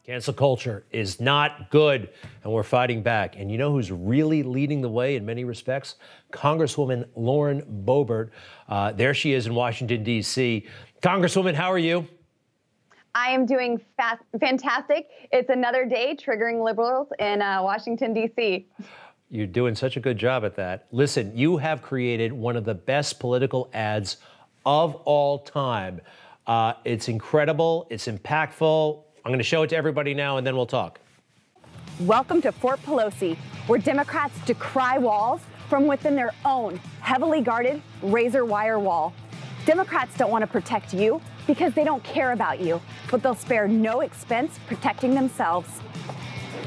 Cancel culture is not good, and we're fighting back. And you know who's really leading the way in many respects? Congresswoman Lauren Boebert. There she is in Washington, D.C. Congresswoman, how are you? I am doing fantastic. It's another day triggering liberals in Washington, D.C. You're doing such a good job at that. Listen, you have created one of the best political ads of all time. It's incredible. It's impactful. I'm going to show it to everybody now, and then we'll talk. Welcome to Fort Pelosi, where Democrats decry walls from within their own heavily guarded razor wire wall. Democrats don't want to protect you because they don't care about you, but they'll spare no expense protecting themselves.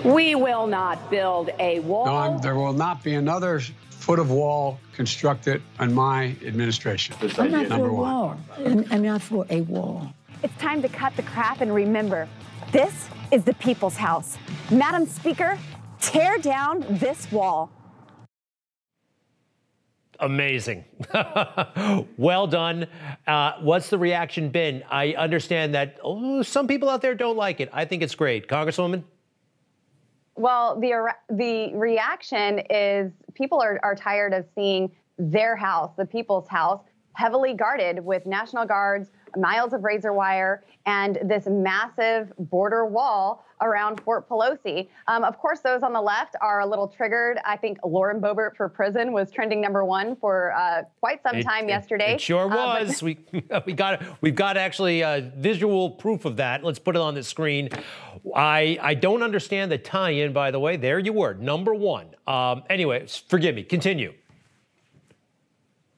We will not build a wall. No, there will not be another foot of wall constructed in my administration. I'm not for a wall. I'm not for a wall. It's time to cut the crap and remember, this is the people's house. Madam Speaker, tear down this wall. Amazing. Well done. What's the reaction been? I understand that some people out there don't like it. I think it's great. Congresswoman? Well, the reaction is people are tired of seeing their house, the people's house, heavily guarded with National Guards, miles of razor wire, and this massive border wall around Fort Pelosi. Of course, those on the left are a little triggered. I think Lauren Boebert for prison was trending #1 for quite some time yesterday. It sure was. We've got actually visual proof of that. Let's put it on the screen. I don't understand the tie-in, by the way. There you were, #1. Anyway, forgive me. Continue.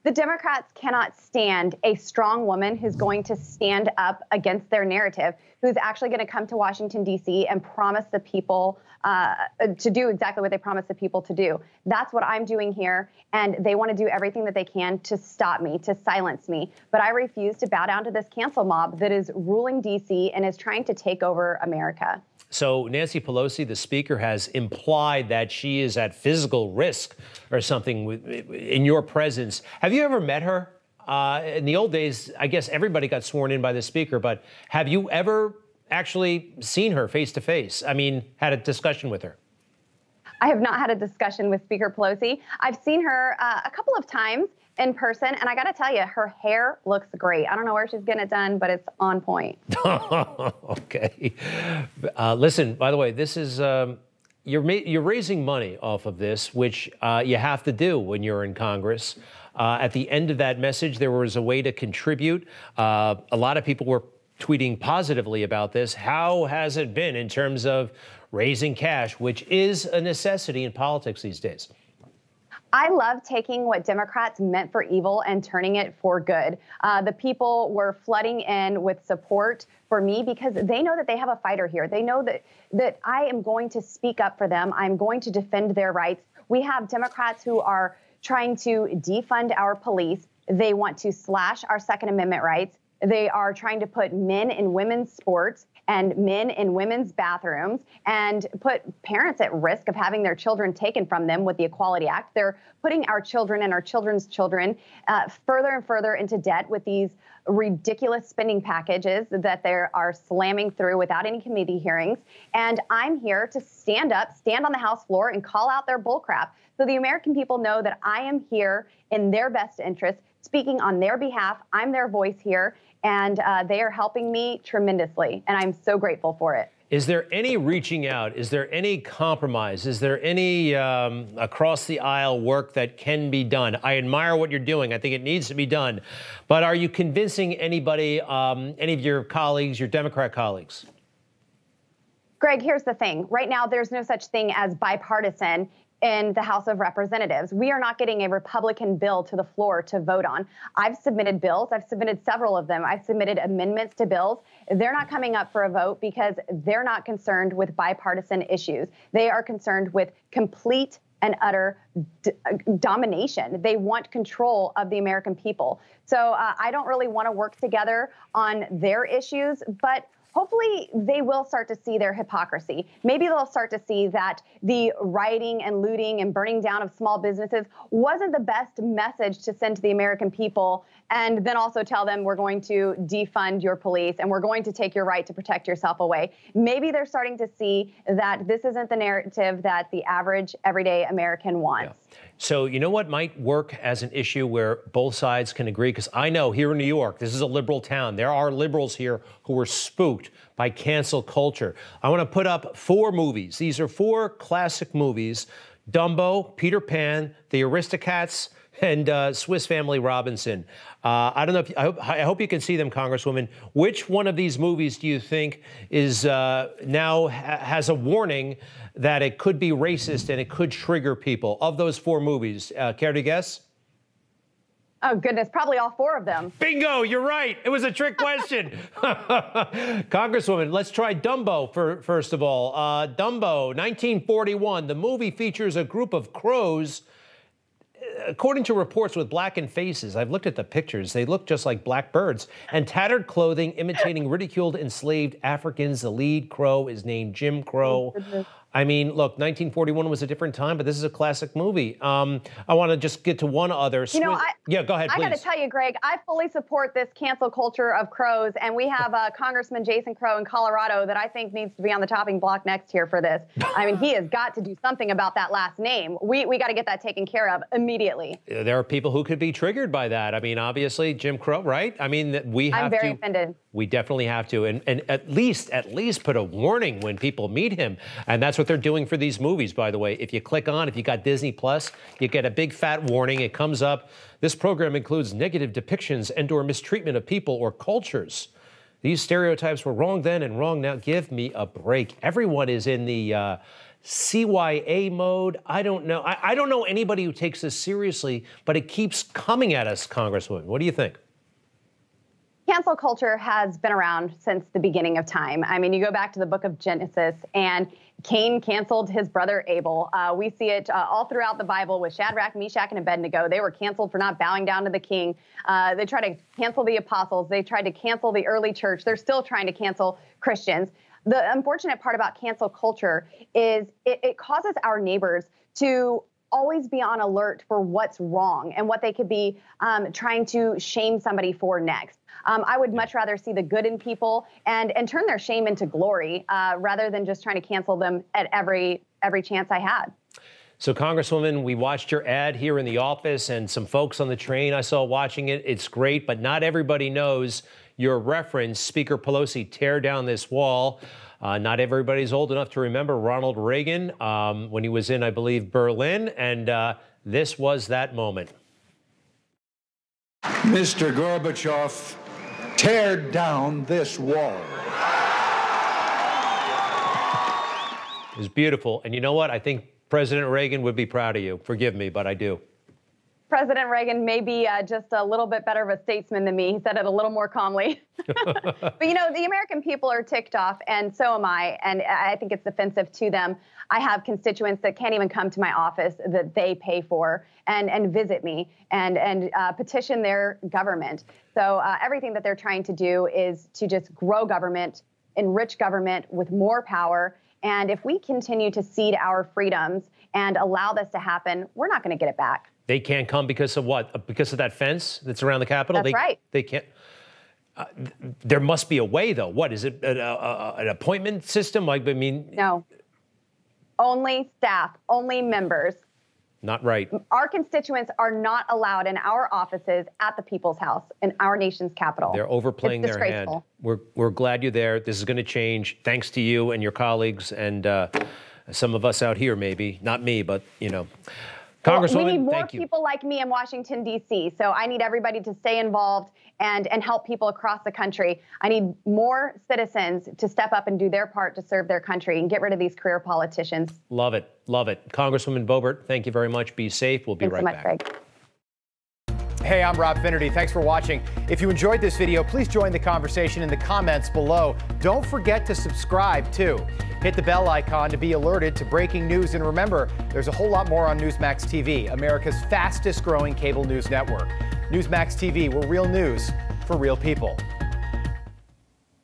The Democrats cannot stand a strong woman who's going to stand up against their narrative, who's actually going to come to Washington, D.C. and promise the people to do exactly what they promised the people to do. That's what I'm doing here, and they want to do everything that they can to stop me, to silence me. But I refuse to bow down to this cancel mob that is ruling D.C. and is trying to take over America. So Nancy Pelosi, the speaker, has implied that she is at physical risk or something in your presence. Have you ever met her? In the old days, I guess everybody got sworn in by the speaker, but have you ever actually seen her face to face? I mean, had a discussion with her? I have not had a discussion with Speaker Pelosi. I've seen her a couple of times in person, and I got to tell you, her hair looks great. I don't know where she's getting it done, but it's on point. Okay. Listen, by the way, this is you're raising money off of this, which you have to do when you're in Congress. At the end of that message, there was a way to contribute. A lot of people were tweeting positively about this. How has it been in terms of raising cash, which is a necessity in politics these days? I love taking what Democrats meant for evil and turning it for good. The people were flooding in with support for me because they know that they have a fighter here. They know that I am going to speak up for them. I'm going to defend their rights. We have Democrats who are trying to defund our police. They want to slash our Second Amendment rights. They are trying to put men in women's sports and men in women's bathrooms and put parents at risk of having their children taken from them with the Equality Act. They're putting our children and our children's children further and further into debt with these ridiculous spending packages that they are slamming through without any committee hearings. And I'm here to stand on the House floor and call out their bullcrap so the American people know that I am here in their best interest, speaking on their behalf. I'm their voice here. And they are helping me tremendously, and I'm so grateful for it. Is there any reaching out? Is there any compromise? Is there any across the aisle work that can be done? I admire what you're doing. I think it needs to be done. But are you convincing anybody, any of your colleagues, your Democrat colleagues? Greg, here's the thing. Right now, there's no such thing as bipartisan in the House of Representatives. We are not getting a Republican bill to the floor to vote on. I've submitted bills. I've submitted several of them. I've submitted amendments to bills. They're not coming up for a vote because they're not concerned with bipartisan issues. They are concerned with complete and utter domination. They want control of the American people. So I don't really want to work together on their issues, but hopefully they will start to see their hypocrisy. Maybe they'll start to see that the rioting and looting and burning down of small businesses wasn't the best message to send to the American people, and then also tell them we're going to defund your police and we're going to take your right to protect yourself away. Maybe they're starting to see that this isn't the narrative that the average, everyday American wants. Yeah. So you know what might work as an issue where both sides can agree? Because I know here in New York, this is a liberal town. There are liberals here who were spooked by cancel culture. I want to put up 4 movies. These are 4 classic movies: Dumbo, Peter Pan, The Aristocats, and Swiss Family Robinson. I don't know if I hope you can see them, Congresswoman. Which one of these movies do you think is now has a warning that it could be racist and it could trigger people? Of those 4 movies, care to guess? Oh, goodness, probably all 4 of them. Bingo, you're right. It was a trick question. Congresswoman, let's try Dumbo first of all. Dumbo, 1941. The movie features a group of crows, according to reports, with blackened faces. I've looked at the pictures. They look just like black birds. And tattered clothing imitating ridiculed enslaved Africans. The lead crow is named Jim Crow. I mean, look, 1941 was a different time, but this is a classic movie. I want to just get to one other. Yeah, go ahead, please. I got to tell you, Greg, I fully support this cancel culture of crows, and we have Congressman Jason Crow in Colorado that I think needs to be on the chopping block next here for this. I mean, he has got to do something about that last name. We got to get that taken care of immediately. There are people who could be triggered by that. I mean, obviously, Jim Crow, right? I mean, I'm very offended. We definitely have to, and at least put a warning when people meet him, and that's what they're doing for these movies, by the way. If you got Disney Plus, you get a big fat warning. It comes up. This program includes negative depictions and/or mistreatment of people or cultures. These stereotypes were wrong then and wrong now. Give me a break. Everyone is in the CYA mode. I don't know. I don't know anybody who takes this seriously, but it keeps coming at us, Congresswoman. What do you think? Cancel culture has been around since the beginning of time. I mean, you go back to the book of Genesis, and Cain canceled his brother Abel. We see it all throughout the Bible with Shadrach, Meshach, and Abednego. They were canceled for not bowing down to the king. They tried to cancel the apostles. They tried to cancel the early church. They're still trying to cancel Christians. The unfortunate part about cancel culture is it causes our neighbors to always be on alert for what's wrong and what they could be trying to shame somebody for next. I would much rather see the good in people and turn their shame into glory rather than just trying to cancel them at every chance I had. So, Congresswoman, we watched your ad here in the office, and some folks on the train I saw watching it. It's great, but not everybody knows your reference. Speaker Pelosi, tear down this wall. Not everybody's old enough to remember Ronald Reagan when he was in, I believe, Berlin, and this was that moment. Mr. Gorbachev, tear down this wall. It was beautiful. And you know what? I think President Reagan would be proud of you. Forgive me, but I do. President Reagan may be just a little bit better of a statesman than me. He said it a little more calmly. But, you know, the American people are ticked off, and so am I. And I think it's offensive to them. I have constituents that can't even come to my office that they pay for and visit me and petition their government. So everything that they're trying to do is to just grow government, enrich government with more power. And if we continue to cede our freedoms and allow this to happen, we're not going to get it back. They can't come because of what? Because of that fence that's around the Capitol? That's right. They can't. There must be a way, though. What is it? An appointment system? Like, I mean, no. Only staff, only members. Not right. Our constituents are not allowed in our offices at the People's House in our nation's capital. They're overplaying their hand. We're glad you're there. This is going to change thanks to you and your colleagues and some of us out here, maybe. Not me, but, you know. Congresswoman, we need more thank you. people like me in Washington, D.C., so I need everybody to stay involved and help people across the country. I need more citizens to step up and do their part to serve their country and get rid of these career politicians. Love it. Love it. Congresswoman Boebert, thank you very much. Be safe. We'll be right back. Thanks so much, Greg. Hey, I'm Rob Finnerty. Thanks for watching. If you enjoyed this video, please join the conversation in the comments below. Don't forget to subscribe, too. Hit the bell icon to be alerted to breaking news. And remember, there's a whole lot more on Newsmax TV, America's fastest growing cable news network. Newsmax TV, we're real news for real people.